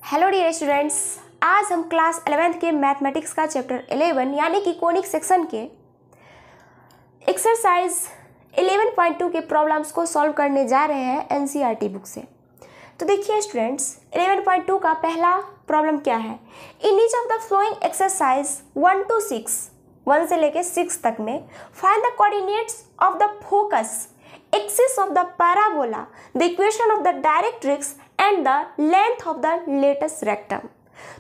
Hello dear students, आज हम class 11th के मैथमेटिक्स का चैप्टर 11 यानी कि कोनिक सेक्शन के एक्सरसाइज 11.2 के प्रॉब्लम्स को सॉल्व करने जा रहे हैं एनसीईआरटी बुक से। तो देखिए स्टूडेंट्स, 11.2 का पहला प्रॉब्लम क्या है। In each of the following exercise 1 to 6, 1 से लेके 6 तक में find the coordinates of the focus axis of the parabola, the equation of the directrix and the length of the latus rectum.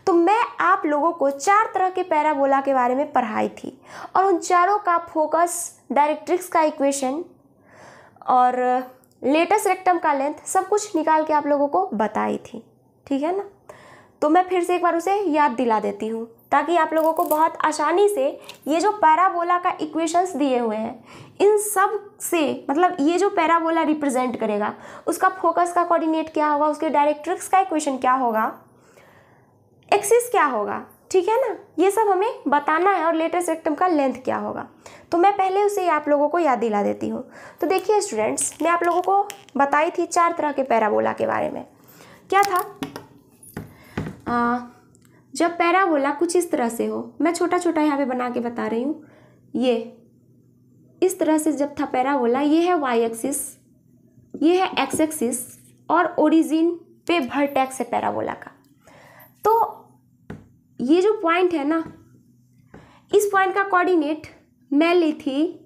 तो मैं आप लोगों को 4 तरह के पैराबोला के बारे में पढ़ाई थी और उन चारों का फोकस, डायरेक्ट्रिक्स का इक्वेशन और लेटस रेक्टम का लेंथ सब कुछ निकाल के आप लोगों को बताई थी। ठीक है ना। तो मैं फिर से एक बार उसे याद दिला देती हूँ ताकि आप लोगों को बहुत आसानी से ये जो पैराबोला का इक्वेशंस दिए हुए हैं इन सब से, मतलब ये जो पैराबोला रिप्रेजेंट करेगा उसका फोकस का कोऑर्डिनेट क्या होगा, उसके डायरेक्ट्रिक्स का इक्वेशन क्या होगा, एक्सिस क्या होगा, ठीक है ना, ये सब हमें बताना है और लेटेस्ट रेक्टम का लेंथ क्या होगा। तो मैं पहले उसे आप लोगों को याद दिला देती हूँ। तो देखिए स्टूडेंट्स, मैं आप लोगों को बताई थी 4 तरह के पैराबोला के बारे में। क्या था, जब पैराबोला कुछ इस तरह से हो, मैं छोटा छोटा यहाँ पे बना के बता रही हूँ, ये इस तरह से जब था पैराबोला, ये है वाई एक्सिस, ये है एक्स एक्सिस और ओरिजिन पे वर्टेक्स है पैराबोला का। तो ये जो पॉइंट है ना, इस पॉइंट का कोऑर्डिनेट मैं ली थी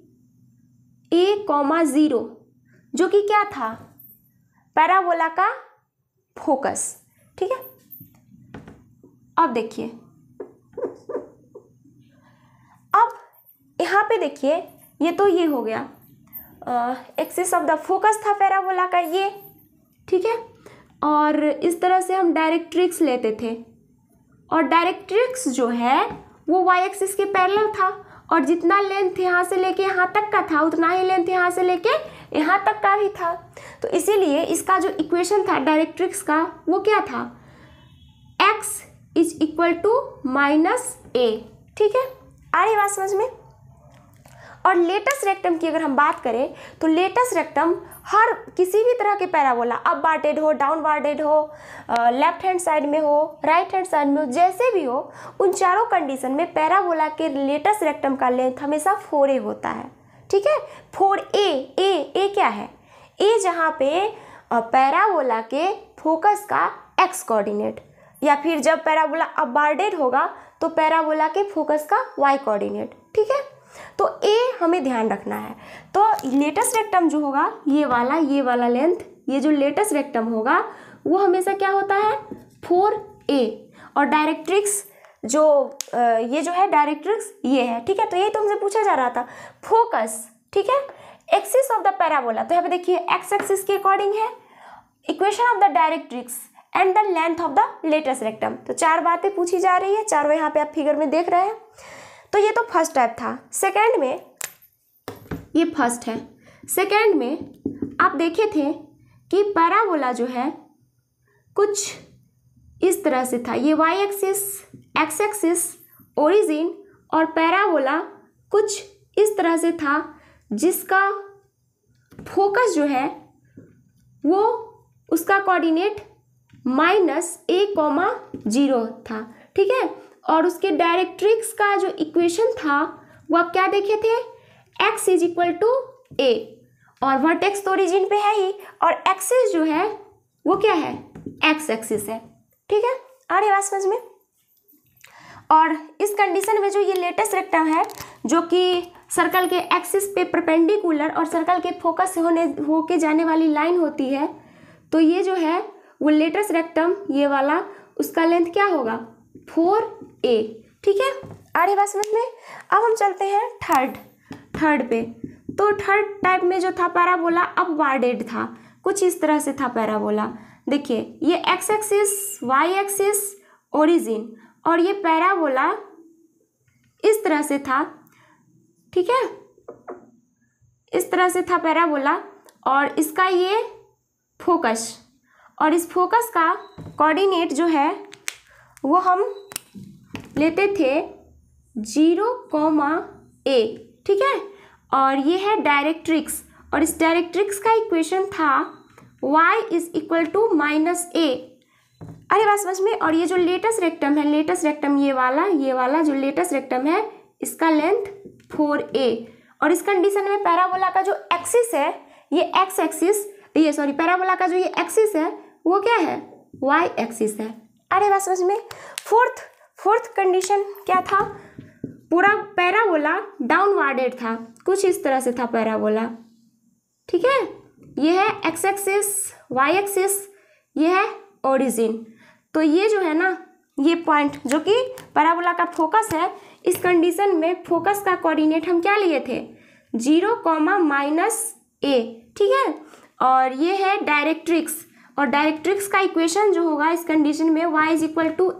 a,0, जो कि क्या था, पैराबोला का फोकस। ठीक है। अब देखिए, अब यहाँ पे देखिए, ये तो ये हो गया एक्सिस ऑफ द फोकस था पैराबोला का ये। ठीक है। और इस तरह से हम डायरेक्ट्रिक्स लेते थे और डायरेक्ट्रिक्स जो है वो वाई एक्सिस के पैरेलल था और जितना लेंथ यहाँ से लेके यहाँ तक का था उतना ही लेंथ यहाँ से लेके यहाँ तक का भी था। तो इसीलिए इसका जो इक्वेशन था डायरेक्ट्रिक्स का वो क्या था, x is equal to -a। ठीक है, आ रही बात समझ में। और लेटस रेक्टम की अगर हम बात करें तो लेटस रेक्टम हर किसी भी तरह के पैराबोला, अप वार्डेड हो, डाउन वार्डेड हो, लेफ्ट हैंड साइड में हो, राइट हैंड साइड में हो, जैसे भी हो, उन चारों कंडीशन में पैराबोला के लेटस रेक्टम का लेंथ हमेशा 4a होता है। ठीक है, 4a। ए क्या है, ए जहाँ पे पैराबोला के फोकस का एक्स कोऑर्डिनेट, या फिर जब पैराबोला अप वार्डेड होगा तो पैराबोला के फोकस का वाई कोऑर्डिनेट। ठीक है, तो ए हमें ध्यान रखना है। तो लेटस रेक्टम जो होगा, ये वाला लेंथ, ये जो लेटस रेक्टम होगा वो हमेशा क्या होता है, 4a। और डायरेक्ट्रिक्स जो ये जो है डायरेक्ट्रिक्स ये है। ठीक है, तो यही तो हमसे पूछा जा रहा था, फोकस। ठीक है, एक्सिस ऑफ द पैराबोला, तो यहाँ पे देखिए एक्स एक्सिस के अकॉर्डिंग है, equation of the directrix and the length of the latus rectum. तो 4 बातें पूछी जा रही है, चारों यहाँ पे आप फिगर में देख रहे हैं। तो ये तो फर्स्ट टाइप था। सेकंड में, ये फर्स्ट है, सेकंड में आप देखे थे कि पैराबोला जो है कुछ इस तरह से था, ये y axis, x axis, origin, और पैराबोला कुछ इस तरह से था जिसका फोकस जो है वो उसका कोऑर्डिनेट -a,0 था। ठीक है, और उसके डायरेक्ट्रिक्स का जो इक्वेशन था वो आप क्या देखे थे, x is equal to a, और वर्टेक्स तो ओरिजिन पे है ही, और एक्सिस जो है वो क्या है, x एक्सिस है। ठीक है, आ रही बात समझ में। और इस कंडीशन में जो ये लेटेस्ट रेक्टम है जो कि सर्कल के एक्सिस पे परपेंडिकुलर और सर्कल के फोकस से होके जाने वाली लाइन होती है, तो ये जो है वो लेटेस्ट रेक्टम ये वाला, उसका लेंथ क्या होगा, 4a। ठीक है, आ रही बात समझ में। अब हम चलते हैं थर्ड पे। तो थर्ड टाइप में जो था पैराबोला अप वार्डेड था, कुछ इस तरह से था पैराबोला। देखिए, ये x axis, y axis, origin, और ये पैराबोला इस तरह से था। ठीक है, इस तरह से था पैराबोला, और इसका ये फोकस, और इस फोकस का कोऑर्डिनेट जो है वो हम लेते थे 0,a। ठीक है, और ये है डायरेक्ट्रिक्स, और इस डायरेक्ट्रिक्स का इक्वेशन था y is equal to -a, अरे बात समझ में। और ये जो लेटस रेक्टम है, लेटस रेक्टम ये वाला जो लेटस रेक्टम है इसका लेंथ 4a, और इस कंडीशन में पैराबोला का जो एक्सिस है ये एक्स एक्सिस, ये सॉरी पैराबोला का जो ये एक्सिस है वो क्या है, वाई एक्सिस है। अरे बात समझ में। फोर्थ कंडीशन क्या था, पूरा पैराबोला डाउनवार्डेड था, कुछ इस तरह से था पैराबोला, ठीक है। ये है एक्स एक्सिस, वाई एक्सिस, ये है ओरिजिन। तो ये जो है ना, ये पॉइंट जो कि पैराबोला का फोकस है, इस कंडीशन में फोकस का कोऑर्डिनेट हम क्या लिए थे, 0, -a, ठीक है। और ये है डायरेक्ट्रिक्स, और डायरेक्ट्रिक्स का इक्वेशन जो होगा इस कंडीशन में y =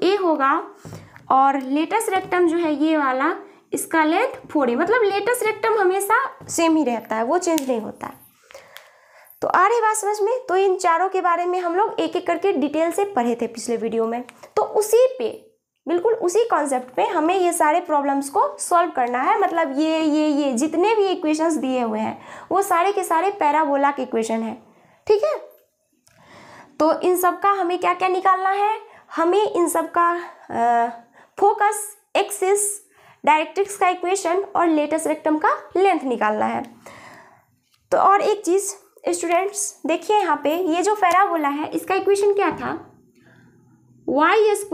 a होगा, और लेटस रेक्टम जो है ये वाला, इसका लेंथ 4a, मतलब लेटस रेक्टम हमेशा सेम ही रहता है, वो चेंज नहीं होता है। तो आ रही बात समझ में। तो इन चारों के बारे में हम लोग एक एक करके डिटेल से पढ़े थे पिछले वीडियो में। तो उसी पे, बिल्कुल उसी कॉन्सेप्ट पे हमें ये सारे प्रॉब्लम्स को सॉल्व करना है। मतलब ये जितने भी इक्वेशंस दिए हुए हैं वो सारे के सारे पैराबोला के इक्वेशन है, ठीक है। तो इन सब का हमें क्या क्या निकालना है, हमें इन सब का फोकस, एक्सिस, डायरेक्ट्रिक्स का इक्वेशन और लेटस रेक्टम का लेंथ निकालना है। तो और एक चीज़ स्टूडेंट्स देखिए, यहाँ पे ये जो पैराबोला है इसका इक्वेशन क्या था, y² =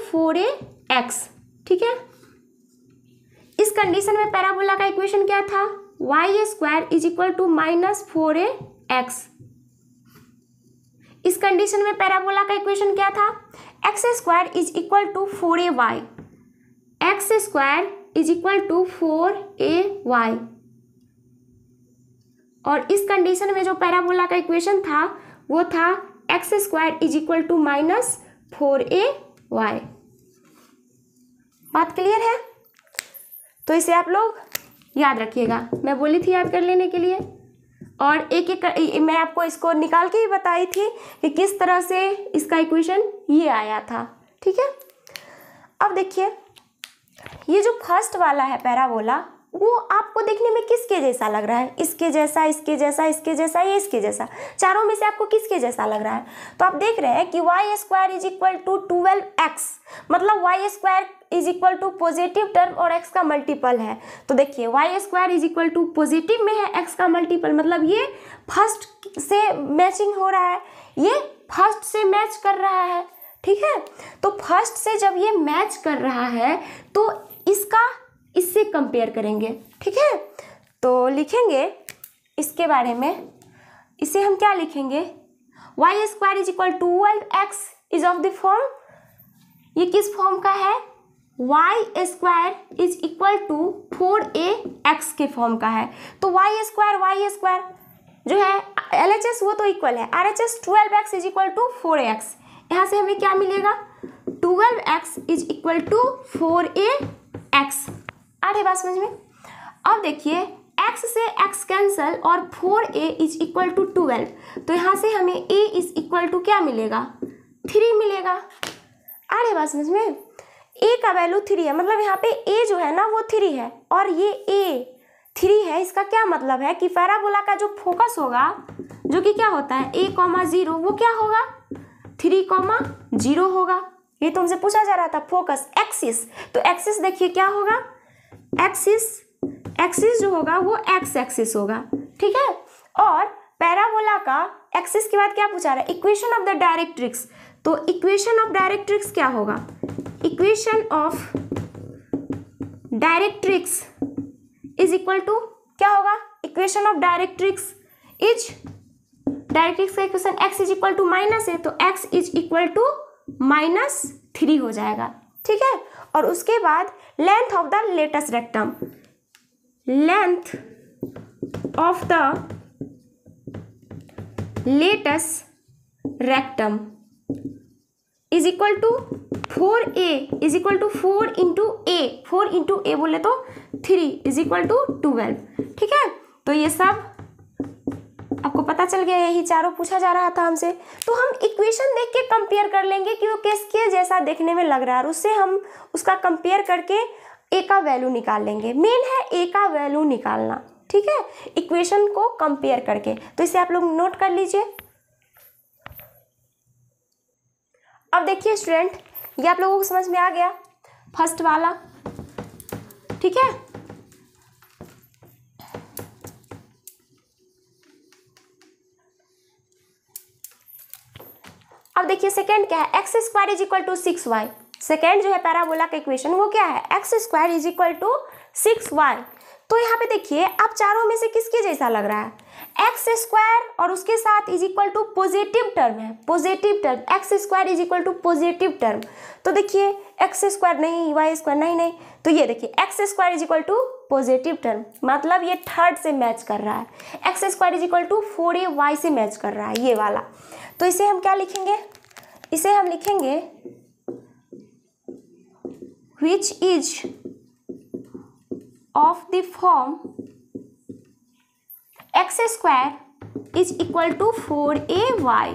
4ax, ठीक है। इस कंडीशन में पैराबोला का इक्वेशन क्या था, y² = -4ax। इस कंडीशन में पैराबोला का इक्वेशन क्या था, x² = 4ay, x² = 4ay। और इस कंडीशन में जो पैराबोला का इक्वेशन था वो था x² = -4ay। बात क्लियर है। तो इसे आप लोग याद रखिएगा, मैं बोली थी याद कर लेने के लिए, और एक एक मैं आपको इसको निकाल के ही बताई थी कि किस तरह से इसका इक्वेशन ये आया था, ठीक है। अब देखिए, ये जो फर्स्ट वाला है पैराबोला, वो आपको देखने में किसके जैसा लग रहा है, इसके जैसा, इसके जैसा, इसके जैसा, या इसके जैसा, चारों में से आपको किसके जैसा लग रहा है। तो आप देख रहे हैं कि y² = 12x, मतलब y² = पॉजिटिव टर्म और x का मल्टीपल है। तो देखिए y² = पॉजिटिव में है, x का मल्टीपल, मतलब ये फर्स्ट से मैचिंग हो रहा है, ये फर्स्ट से मैच कर रहा है, ठीक है। तो फर्स्ट से जब ये मैच कर रहा है तो इसका इससे कंपेयर करेंगे, ठीक है। तो लिखेंगे इसके बारे में, इसे हम क्या लिखेंगे, y² = 12x is of the form, ये किस फॉर्म का है, y² = 4ax के फॉर्म का है। तो y² जो है LHS वो तो इक्वल है, RHS 12x = 4ax। यहाँ से हमें क्या मिलेगा, 12x = 4ax। आ रही बात समझ में। अब देखिए x से x कैंसल और 4a = 12, तो यहाँ से हमें a = क्या मिलेगा, 3 मिलेगा। आ रही बात समझ में। a का वैल्यू 3 है, मतलब यहाँ पे a जो है ना वो 3 है, और ये a 3 है। इसका क्या मतलब है कि पैराबोला का जो फोकस होगा, जो कि क्या होता है a, 0, वो क्या होगा, 3, 0 होगा। ये तो हमसे पूछा जा रहा था फोकस, एक्सिस। तो एक्सिस देखिए क्या होगा, एक्सिस जो होगा वो एक्स एक्सिस होगा, ठीक है। और पैराबोला का एक्सिस के बाद क्या पूछा रहा है, इक्वेशन ऑफ द डायरेक्ट्रिक्स। तो इक्वेशन ऑफ डायरेक्ट्रिक्स क्या होगा, equation of directrix is equal to क्या होगा, equation of directrix is, directrix का इक्वेशन x = माइनस है, तो x = -3 हो जाएगा, ठीक है। और उसके बाद length of the latus rectum, length of the latus rectum is equal to 4a is equal to 4 into a बोले तो 3 इज इक्वल टू 12, ठीक है। तो ये सब आपको पता चल गया, यही चारों पूछा जा रहा था हमसे। तो हम इक्वेशन देख के कंपेयर कर लेंगे कि वो किसके जैसा देखने में लग रहा है, और उससे हम उसका कंपेयर करके a का वैल्यू निकाल लेंगे। मेन है a का वैल्यू निकालना, ठीक है, इक्वेशन को कंपेयर करके। तो इसे आप लोग नोट कर लीजिए। अब देखिए स्टूडेंट, ये आप लोगों को समझ में आ गया फर्स्ट वाला, ठीक है। अब देखिए सेकेंड क्या है, x square is equal to 6y। Second जो है पैराबोला का इक्वेशन वो क्या है, x square is equal to 6y। तो यहाँ पे देखिए आप चारों में से किसके जैसा लग रहा है, एक्स स्क्वायर और उसके साथ is equal to positive term है, positive term, x square is equal to positive term. तो देखिए एक्स स्क्वायर नहीं, वाई स्क्वायर नहीं, नहीं, तो ये देखिए x square is equal to positive term, मतलब ये थर्ड से मैच कर रहा है। X square is equal to 4ay से मैच कर रहा है ये वाला। तो इसे हम क्या लिखेंगे, इसे हम लिखेंगे which is of the form x square is equal to 4ay,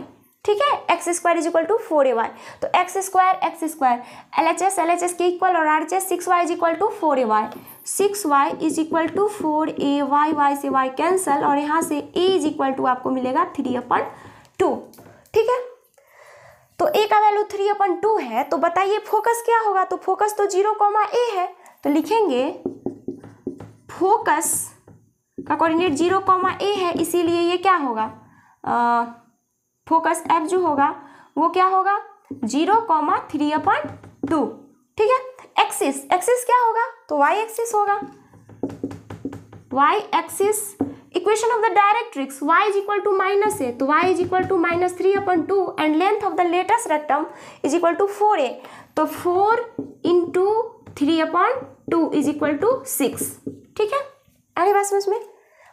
ठीक है, x square is equal to 4ay। तो एक्स स्क्वायर LHS के इक्वल और RHS 6y is equal to 4ay, 6y is equal to 4ay, y से y cancel और यहाँ से a is equal to आपको मिलेगा 3/2, ठीक है। तो a का वैल्यू 3/2 है, तो बताइए फोकस क्या होगा, तो फोकस तो 0,a है, तो लिखेंगे फोकस का कोऑर्डिनेट 0,a है, इसीलिए ये क्या होगा, फोकस f जो होगा वो क्या होगा 0,3/2, ठीक है। एक्सिस क्या होगा, तो y एक्सिस होगा, y axis. Equation of the directrix y is equal to -a, तो y is equal to -3/2 and length of the latest rectum is equal to 4a, तो 4 × 3/2 इज इक्वल टू 6, ठीक है। आगे बात समझ में,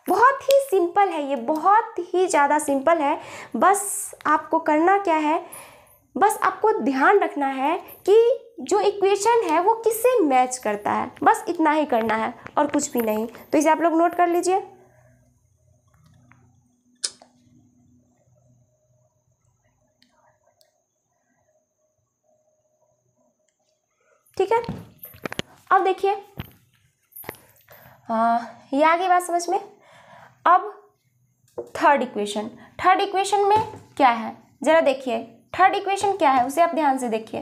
बहुत ही सिंपल है ये, बहुत ही ज़्यादा सिंपल है। बस आपको करना क्या है, बस आपको ध्यान रखना है कि जो इक्वेशन है वो किससे मैच करता है, बस इतना ही करना है और कुछ भी नहीं। तो इसे आप लोग नोट कर लीजिए। ठीक है, अब देखिए ये आगे बात समझ में। अब थर्ड इक्वेशन में क्या है जरा देखिए, थर्ड इक्वेशन क्या है उसे आप ध्यान से देखिए।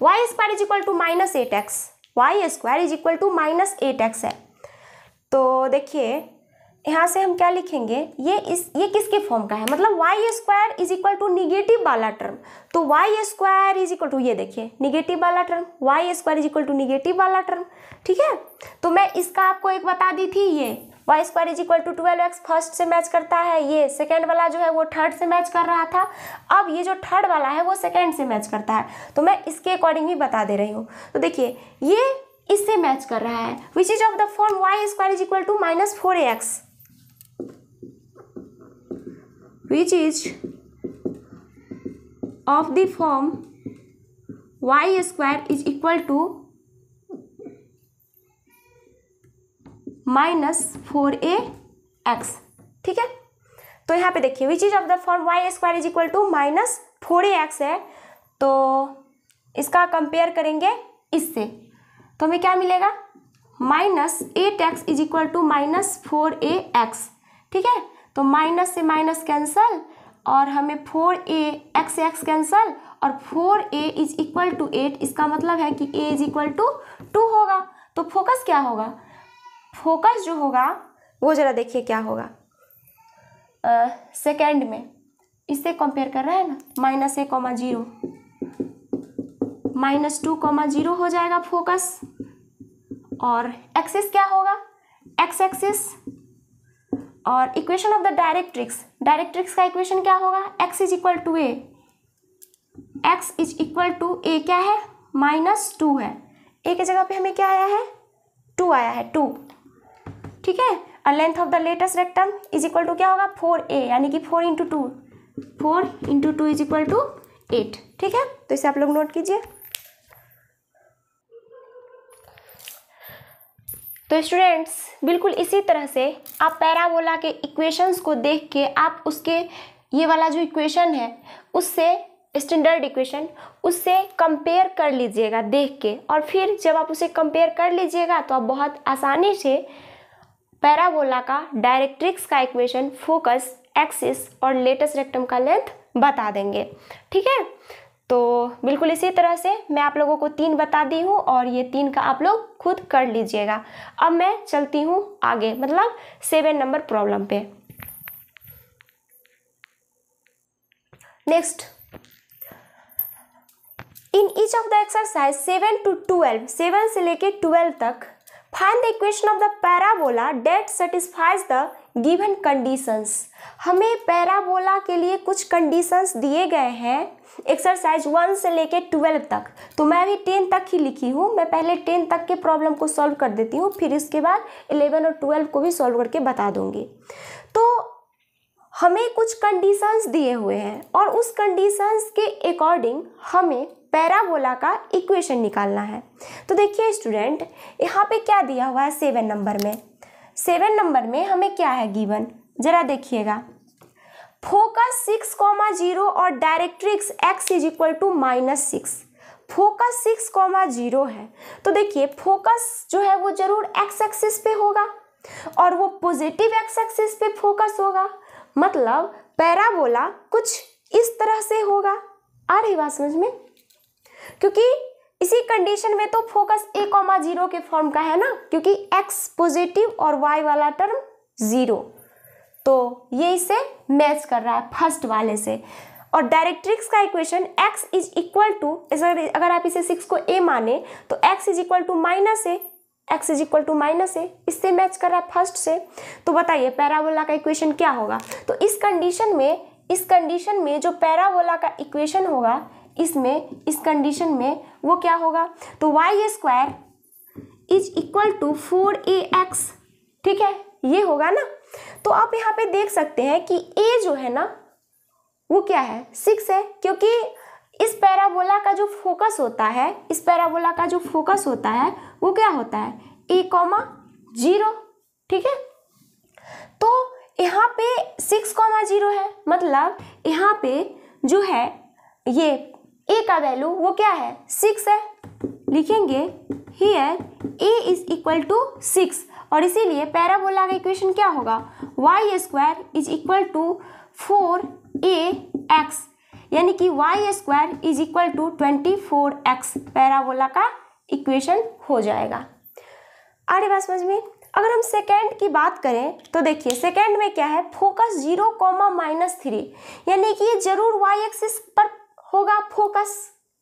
y square is equal to -8x, y square is equal to -8x है। तो देखिए यहाँ से हम क्या लिखेंगे, ये किसके फॉर्म का है, मतलब y square is equal to negative वाला टर्म, तो y square is equal to ये देखिए निगेटिव वाला term, y square is equal to negative वाला टर्म, ठीक है। तो मैं इसका आपको एक बता दी थी, ये y square is equal to 12x first से मैच करता है, ये सेकेंड वाला जो है वो थर्ड से मैच कर रहा था, अब ये जो थर्ड वाला है वो सेकेंड से मैच करता है, तो मैं इसके अकॉर्डिंग भी बता दे रही हूँ। तो देखिए ये इससे मैच कर रहा है, which is of the form y square is equal to -4ax, which is of the form y square is equal to -4ax, ठीक है। तो यहाँ पे देखिए which is of the form y square is equal to -4ax है, तो इसका compare करेंगे इससे, तो हमें क्या मिलेगा -8x is equal to -4ax, ठीक है। तो माइनस से माइनस कैंसल और हमें 4a x कैंसल और 4a इज इक्वल टू 8, इसका मतलब है कि a इज इक्वल टू 2 होगा। तो फोकस क्या होगा, फोकस जो होगा वो जरा देखिए क्या होगा, सेकेंड में इससे कंपेयर कर रहे हैं ना, -a,0 -2,0 हो जाएगा फोकस, और एक्सिस क्या होगा x एक्सिस, और इक्वेशन ऑफ द डायरेक्ट्रिक्स का इक्वेशन क्या होगा, x is equal to a, x is equal to a क्या है -2 है, a की जगह पे हमें क्या आया है 2 आया है 2, ठीक है। और length of the latest rectum is equal to क्या होगा 4a, यानी कि 4 × 2 इज इक्वल टू 8, ठीक है। तो इसे आप लोग नोट कीजिए। तो स्टूडेंट्स बिल्कुल इसी तरह से आप पैराबोला के इक्वेशंस को देख के आप उसके ये वाला जो इक्वेशन है उससे स्टैंडर्ड इक्वेशन उससे कंपेयर कर लीजिएगा देख के, और फिर जब आप उसे कंपेयर कर लीजिएगा तो आप बहुत आसानी से पैराबोला का डायरेक्ट्रिक्स का इक्वेशन, फोकस, एक्सिस और लेटस रेक्टम का लेंथ बता देंगे। ठीक है, तो बिल्कुल इसी तरह से मैं आप लोगों को 3 बता दी हूँ और ये 3 का आप लोग खुद कर लीजिएगा। अब मैं चलती हूँ आगे, मतलब 7 नंबर प्रॉब्लम पे। Next, in each of the exercise 7 to 12, 7 से लेके 12 तक, find the equation of the parabola that satisfies the given conditions. हमें पैराबोला के लिए कुछ कंडीशंस दिए गए हैं एक्सरसाइज 1 से लेके 12 तक। तो मैं अभी 10 तक ही लिखी हूँ, मैं पहले 10 तक के प्रॉब्लम को सॉल्व कर देती हूँ, फिर इसके बाद 11 और 12 को भी सॉल्व करके बता दूंगी। तो हमें कुछ कंडीशंस दिए हुए हैं और उस कंडीशंस के अकॉर्डिंग हमें पैराबोला का इक्वेशन निकालना है। तो देखिए स्टूडेंट, यहाँ पे क्या दिया हुआ है 7 नंबर में। 7 नंबर में हमें क्या है गिवन, जरा देखिएगा। फोकस 6,0 और directrix x is equal to -6। Focus 6,0 है, तो देखिए फोकस जो है वो जरूर x एक्सिस पे होगा और वो पॉजिटिव x एक्सिस पे फोकस होगा, मतलब पैराबोला कुछ इस तरह से होगा। आ रही बात समझ में? क्योंकि इसी कंडीशन में तो फोकस a,0 के फॉर्म का है ना, क्योंकि x पॉजिटिव और y वाला टर्म 0, तो ये इसे मैच कर रहा है फर्स्ट वाले से। और डायरेक्ट्रिक्स का equation x is equal to, अगर आप इसे 6 को a माने तो x is equal to -a, x is equal to -a, इससे मैच कर रहा है फर्स्ट से। तो बताइए पैराबोला का इक्वेशन क्या होगा? तो इस कंडीशन में जो पैराबोला का इक्वेशन होगा, इस कंडीशन में वो क्या होगा? तो y² is equal to 4ax, ठीक है, ये होगा ना। तो आप यहाँ पे देख सकते हैं कि a जो है ना वो क्या है, 6 है, क्योंकि इस पैराबोला का जो फोकस होता है वो क्या होता है, a,0, ठीक है। तो यहाँ पे 6,0 है, मतलब यहाँ पे जो है ये a का वैल्यू वो क्या है, 6 है। लिखेंगे here a is equal to 6 और इसीलिए पैराबोला का इक्वेशन क्या होगा, y² is equal to 4ax, यानी कि y² is equal to 24x parabola का इक्वेशन हो जाएगा। आ रही बात समझ में? अगर हम सेकेंड की बात करें तो देखिए सेकेंड में क्या है, फोकस 0,-3, यानी कि ये जरूर y एक्सिस पर होगा फोकस,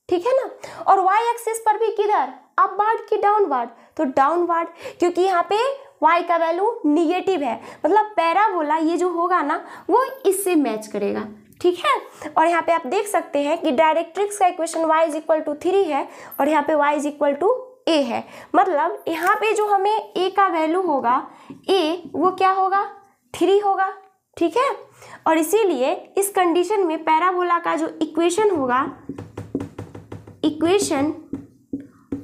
ठीक है ना। और y एक्सिस पर भी किधर, अपवर्ड की डाउनवर्ड, तो डाउनवर्ड, क्योंकि यहाँ पे y का वैल्यू निगेटिव है, मतलब पैराबोला ये जो होगा ना वो इससे मैच करेगा, ठीक है। और यहाँ पे आप देख सकते हैं कि डायरेक्ट्रिक्स का equation y is equal to 3 है और यहाँ पे y is equal to a है, मतलब यहाँ पे जो हमें a का वैल्यू होगा, a वो क्या होगा, 3 होगा, ठीक है। और इसीलिए इस कंडीशन में पैराबोला का जो इक्वेशन होगा, इक्वेशन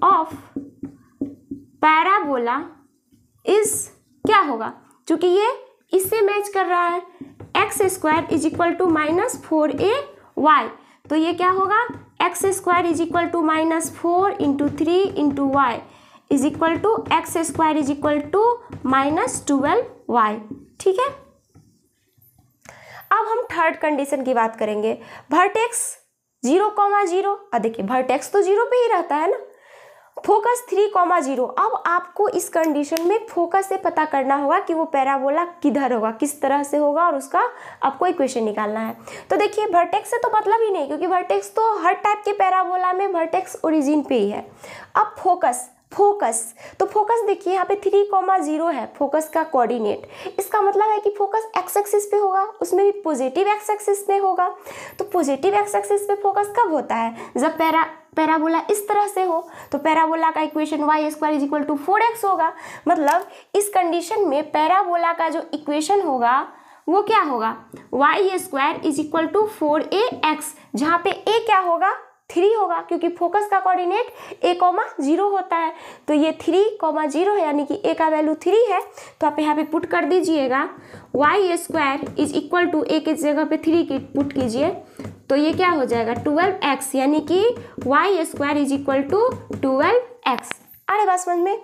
ऑफ पैराबोला इस क्या होगा, क्योंकि ये इससे मैच कर रहा है, x² is equal to -4ay, तो ये क्या होगा, x² is equal to -4 into 3 into y is equal to x² is equal to -12y, ठीक है। अब हम थर्ड कंडीशन की बात करेंगे, वर्टेक्स 0,0, अब देखिए वर्टेक्स तो 0 पे ही रहता है ना, फोकस 3,0। अब आपको इस कंडीशन में फोकस से पता करना होगा कि वो पैराबोला किधर होगा, किस तरह से होगा, और उसका आपको इक्वेशन निकालना है। तो देखिए वर्टेक्स से तो मतलब ही नहीं, क्योंकि वर्टेक्स तो हर टाइप के पैराबोला में वर्टेक्स ओरिजिन पे ही है। अब फोकस तो फोकस देखिए यहाँ पे 3,0 है फोकस का कोऑर्डिनेट, इसका मतलब है कि फोकस एक्स एक्सिस पे होगा, उसमें भी पॉजिटिव एक्स एक्सिस पे होगा। तो पॉजिटिव एक्स एक्सिस पे फोकस कब होता है, जब पैराबोला इस तरह से हो, तो पैराबोला का equation y² is equal to 4x होगा, मतलब इस कंडीशन में पैराबोला का जो इक्वेशन होगा वो क्या होगा, y² is equal to 4ax, जहाँ पे a क्या होगा, 3 होगा, क्योंकि फोकस का कोऑर्डिनेट a,0 होता है। तो ये 3,0 है, यानी कि a का वैल्यू 3 है, तो आप यहाँ पे पुट कर दीजिएगा, y² is equal to a की जगह पे 3 की पुट कीजिए, तो ये क्या हो जाएगा 12x, यानी कि y² is equal to 12x। अरे बात समझ में?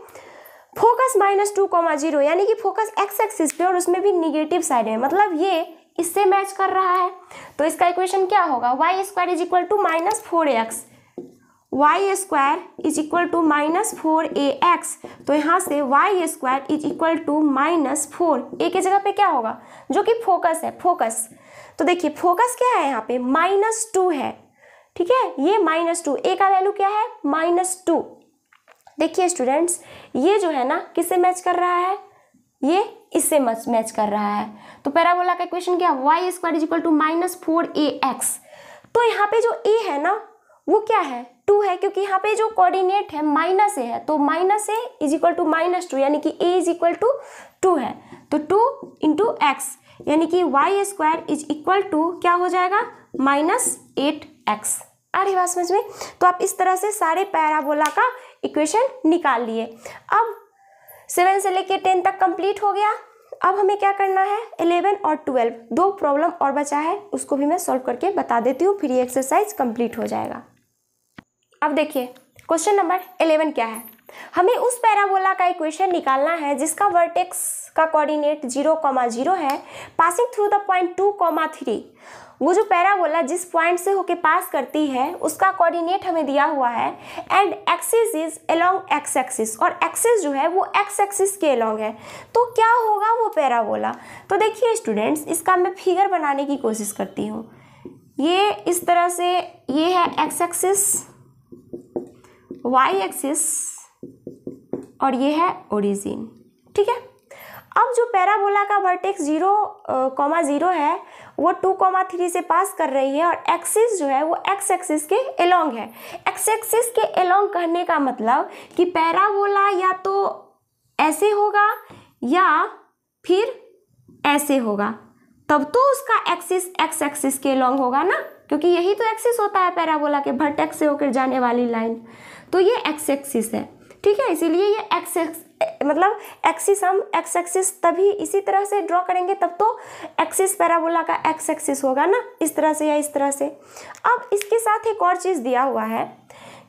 फोकस -2, यानी कि फोकस एक्स एक्सिस पे और उसमें भी निगेटिव साइड है, मतलब ये इससे मैच कर रहा है। तो इसका इक्वेशन क्या होगा, y² is equal to -4ax, y² is equal to -4ax। तो यहाँ से y² is equal to -4, a की जगह पे क्या होगा, जो कि फोकस है, फोकस। तो देखिए फोकस क्या है यहाँ पे, -2 है, ठीक है, ये -2, a का वैल्यू क्या है, -2। देखिए स्टूडेंट्स, ये जो है ना किससे मैच कर रहा है, ये इससे मैच कर रहा है। तो पैराबोला का इक्वेशन क्या, y² is equal to -4ax। तो यहाँ पे जो a है ना वो क्या है, 2 है, क्योंकि यहाँ पे जो कोऑर्डिनेट है -a है, तो -a इज इक्वल टू -2, यानी कि a इज इक्वल टू 2 है। तो 2 × x, यानी कि y² इज इक्वल टू क्या हो जाएगा, -8x। आ रही बात समझ में। तो आप इस तरह से सारे पैराबोला का इक्वेशन निकाल लिए। अब 7 से लेके 10 तक कंप्लीट हो गया। अब हमें क्या करना है, 11 और 12 दो प्रॉब्लम और बचा है, उसको भी मैं सॉल्व करके बता देती हूँ, फिर ये एक्सरसाइज कंप्लीट हो जाएगा। अब देखिए क्वेश्चन नंबर 11 क्या है, हमें उस पैराबोला का इक्वेशन निकालना है जिसका वर्टेक्स का कोऑर्डिनेट 0,0 है, पासिंग थ्रू द पॉइंट 2,3। वो जो पैराबोला जिस पॉइंट से होके पास करती है उसका कोऑर्डिनेट हमें दिया हुआ है, and axis is along x axis, और एक्सिस जो है वो एक्स एक्सिस के अलोंग है। तो क्या होगा वो पैराबोला। तो देखिए स्टूडेंट्स, इसका मैं फिगर बनाने की कोशिश करती हूँ। ये इस तरह से, ये है एक्स एक्सिस, वाई एक्सिस, और ये है ओरिजिन, ठीक है। अब जो पैराबोला का वर्टेक्स 0,0 है वो 2,3 से पास कर रही है, और एक्सिस जो है वो एक्स एक्सिस के अलोंग है। एक्स एक्सिस के अलोंग कहने का मतलब कि पैराबोला या तो ऐसे होगा या फिर ऐसे होगा, तब तो उसका एक्सिस एक्स एक्सिस के अलोंग होगा ना, क्योंकि यही तो एक्सिस होता है पैराबोला के, वर्टेक्स से होकर जाने वाली लाइन। तो ये एक्स एक्सिस है, ठीक है, इसीलिए ये मतलब एक्सिस, हम एक्स एक्सिस तभी इसी तरह से ड्रॉ करेंगे तब तो एक्सिस पैराबोला का एक्स एक्सिस होगा ना, इस तरह से या इस तरह से। अब इसके साथ एक और चीज़ दिया हुआ है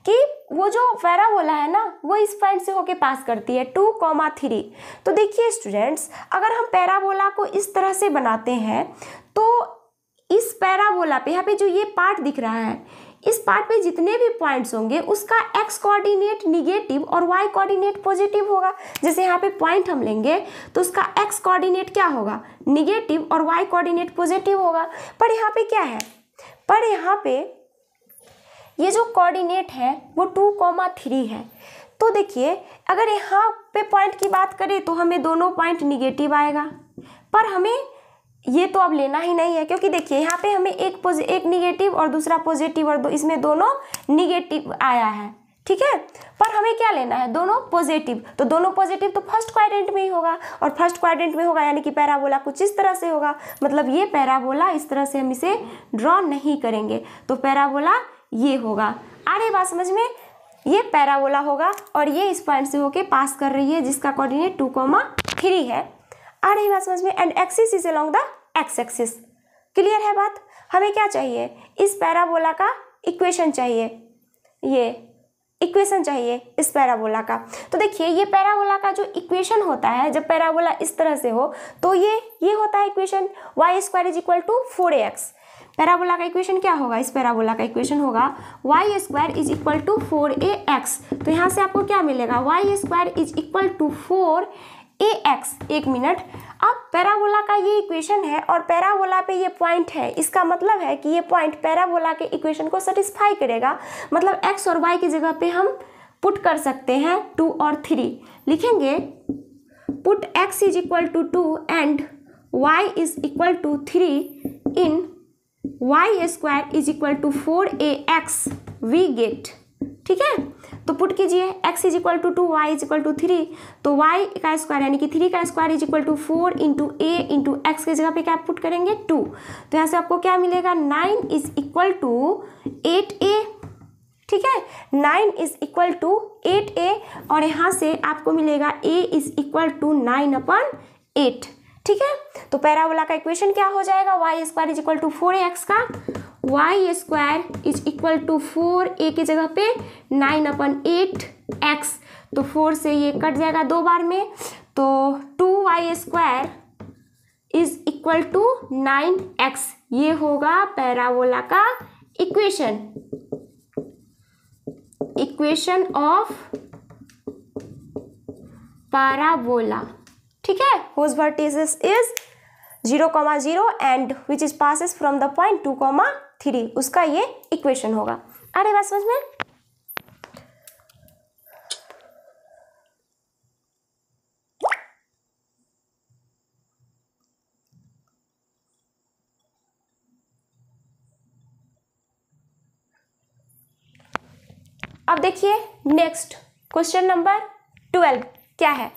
कि वो जो पैराबोला है ना वो इस पॉइंट से होके पास करती है 2,3। तो देखिए स्टूडेंट्स, अगर हम पैराबोला को इस तरह से बनाते हैं तो इस पैराबोला पे यहाँ पे जो ये पार्ट दिख रहा है, इस पार्ट पे जितने भी पॉइंट्स होंगे उसका एक्स कोऑर्डिनेट निगेटिव और वाई कोऑर्डिनेट पॉजिटिव होगा। जैसे यहाँ पे पॉइंट हम लेंगे तो उसका एक्स कोऑर्डिनेट क्या होगा, निगेटिव, और वाई कोऑर्डिनेट पॉजिटिव होगा। पर यहाँ पे क्या है, पर यहाँ पे ये जो कोऑर्डिनेट है वो 2,3 है। तो देखिए अगर यहाँ पे पॉइंट की बात करें तो हमें दोनों पॉइंट निगेटिव आएगा, पर हमें ये तो अब लेना ही नहीं है, क्योंकि देखिए यहाँ पे हमें एक निगेटिव और दूसरा पॉजिटिव, और इसमें दोनों निगेटिव आया है, ठीक है। पर हमें क्या लेना है, दोनों पॉजिटिव। तो दोनों पॉजिटिव तो फर्स्ट क्वाड्रेंट में ही होगा, और फर्स्ट क्वाड्रेंट में होगा यानी कि पैराबोला कुछ इस तरह से होगा, मतलब ये पैराबोला इस तरह से हम इसे ड्रॉ नहीं करेंगे, तो पैराबोला ये होगा। आ रही बात समझ में, ये पैराबोला होगा और ये इस पॉइंट से होके पास कर रही है जिसका कोऑर्डिनेट 2,3 है। आ रही बात समझ में, and axis is along the x axis. Clear है बात। हमें क्या चाहिए, इस पैराबोला का इक्वेशन चाहिए, ये इक्वेशन चाहिए इस पैराबोला का। तो देखिए ये पैराबोला का जो इक्वेशन होता है, जब पैराबोला इस तरह से हो तो ये होता है equation y² is equal to 4ax। Parabola का इक्वेशन क्या होगा, इस पैराबोला का इक्वेशन होगा y² is equal to 4ax। तो यहाँ से आपको क्या मिलेगा, y² is equal to 4ax। एक मिनट, अब पैराबोला का ये इक्वेशन है और पैराबोला पे ये पॉइंट है, इसका मतलब है कि ये पॉइंट पैराबोला के इक्वेशन को सेटिस्फाई करेगा। मतलब x और y की जगह पे हम पुट कर सकते हैं 2 और 3। लिखेंगे put x is equal to 2 and y is equal to 3 in y² is equal to 4ax we get. ठीक है, तो पुट कीजिए x is equal to 2, y is equal to 3, तो y का स्क्वायर यानी कि 3 का square is equal to 4 into a into x की जगह पे क्या पुट करेंगे 2। तो यहाँ से आपको क्या मिलेगा, 9 इज इक्वल टू 8a। ठीक है, 9 इज इक्वल टू 8a और यहाँ से आपको मिलेगा a इज इक्वल टू 9/8। ठीक है, तो पैराबोला का इक्वेशन क्या हो जाएगा, y² is equal to 4ax का y² is equal to 4a की जगह पे 9/8x। तो 4 से ये कट जाएगा 2 बार में, तो 2y² is equal to 9x। ये होगा पैराबोला का इक्वेशन ऑफ पैराबोला। ठीक है, whose vertices is 0, 0 and which is passes from the point 2, 3, उसका ये इक्वेशन होगा। आ रही बात समझ में? अब देखिए नेक्स्ट क्वेश्चन नंबर 12 क्या है।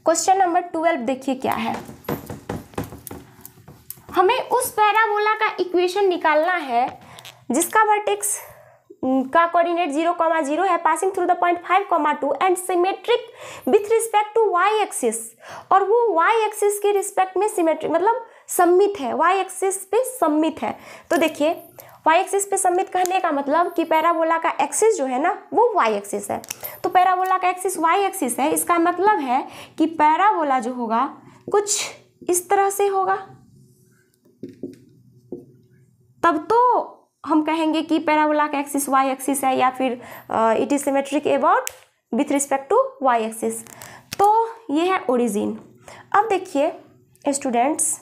क्वेश्चन नंबर 12 देखिए क्या है। हमें उस पैराबोला का इक्वेशन निकालना है जिसका वर्टेक्स का कोऑर्डिनेट 0, 0 है, passing through the point 5, 2 and symmetric with respect to y axis, और वो वाई एक्सिस के रिस्पेक्ट में सिमेट्रिक मतलब सममित है, वाई एक्सिस पे सममित है। तो देखिए वाई एक्सिस पे सममित कहने का मतलब कि पैराबोला का एक्सिस जो है ना वो वाई एक्सिस है, तो पैराबोला का एक्सिस वाई एक्सिस है। इसका मतलब है कि पैराबोला जो होगा कुछ इस तरह से होगा, तब तो हम कहेंगे कि पैराबोला का एक्सिस वाई एक्सिस है, या फिर it is symmetric about with respect to y axis. तो ये है ओरिजिन। अब देखिए स्टूडेंट्स,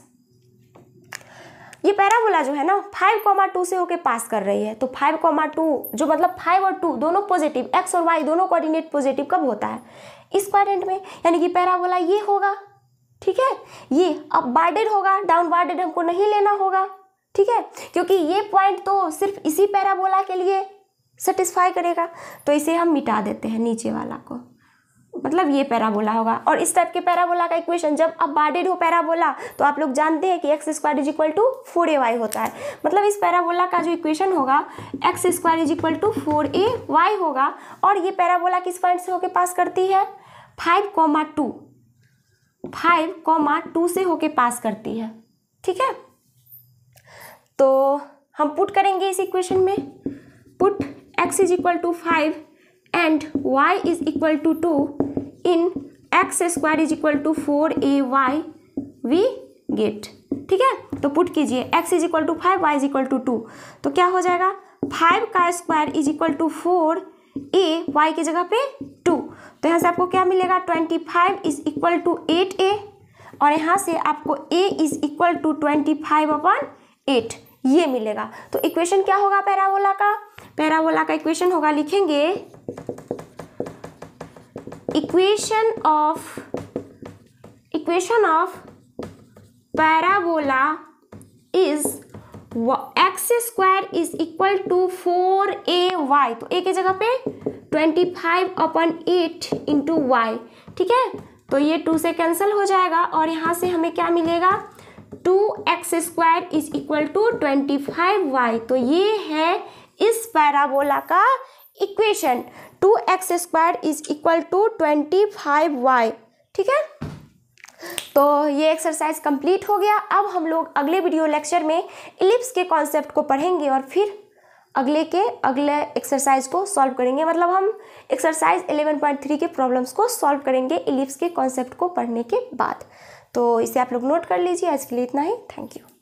ये पैराबोला जो है ना 5, 2 से होके पास कर रही है, तो 5, 2 जो मतलब 5 और 2 दोनों पॉजिटिव, एक्स और वाई दोनों कोऑर्डिनेट पॉजिटिव कब होता है? इस क्वाड्रेंट में, यानी कि पैराबोला ये होगा। ठीक है, ये अपवार्डेड होगा, डाउनवार्डेड हमको नहीं लेना होगा। ठीक है, क्योंकि ये पॉइंट तो सिर्फ इसी पैराबोला के लिए सेटिस्फाई करेगा, तो इसे हम मिटा देते हैं नीचे वाला को, मतलब ये पैराबोला होगा। और इस टाइप के पैराबोला का इक्वेशन जब अपवार्डेड हो पैराबोला, तो आप लोग जानते हैं कि x² is equal to 4ay होता है। मतलब इस पैराबोला का जो इक्वेशन होगा x² is equal to 4ay होगा, और ये पैराबोला किस पॉइंट से होके पास करती है? 5, 2 से होके पास करती है। ठीक है, तो हम पुट करेंगे इस इक्वेशन में, put x is equal to 5 and y is equal to 2 in x² is equal to 4ay we get. ठीक है, तो पुट कीजिए x is equal to 5, y is equal to 2, तो क्या हो जाएगा 5 का square is equal to 4a, y की जगह पे 2, तो यहाँ से आपको क्या मिलेगा 25 इज इक्वल टू 8a, और यहाँ से आपको a इज इक्वल टू 25/8 ये मिलेगा। तो इक्वेशन क्या होगा पैराबोला का? पैराबोला का इक्वेशन होगा, लिखेंगे equation of parabola is x² is equal to 4ay, तो a की जगह पे 25/8 इंटू वाई। ठीक है, तो ये 2 से कैंसिल हो जाएगा, और यहाँ से हमें क्या मिलेगा 2x² is equal to 25y। तो ये है इस पैराबोला का equation, 2x² is equal to 25y। ठीक है, तो ये एक्सरसाइज कंप्लीट हो गया। अब हम लोग अगले वीडियो लेक्चर में इलिप्स के कॉन्सेप्ट को पढ़ेंगे और फिर अगले एक्सरसाइज को सॉल्व करेंगे। मतलब हम एक्सरसाइज 11.3 के प्रॉब्लम्स को सॉल्व करेंगे इलिप्स के कॉन्सेप्ट को पढ़ने के बाद। तो इसे आप लोग नोट कर लीजिए। आज के लिए इतना ही, थैंक यू।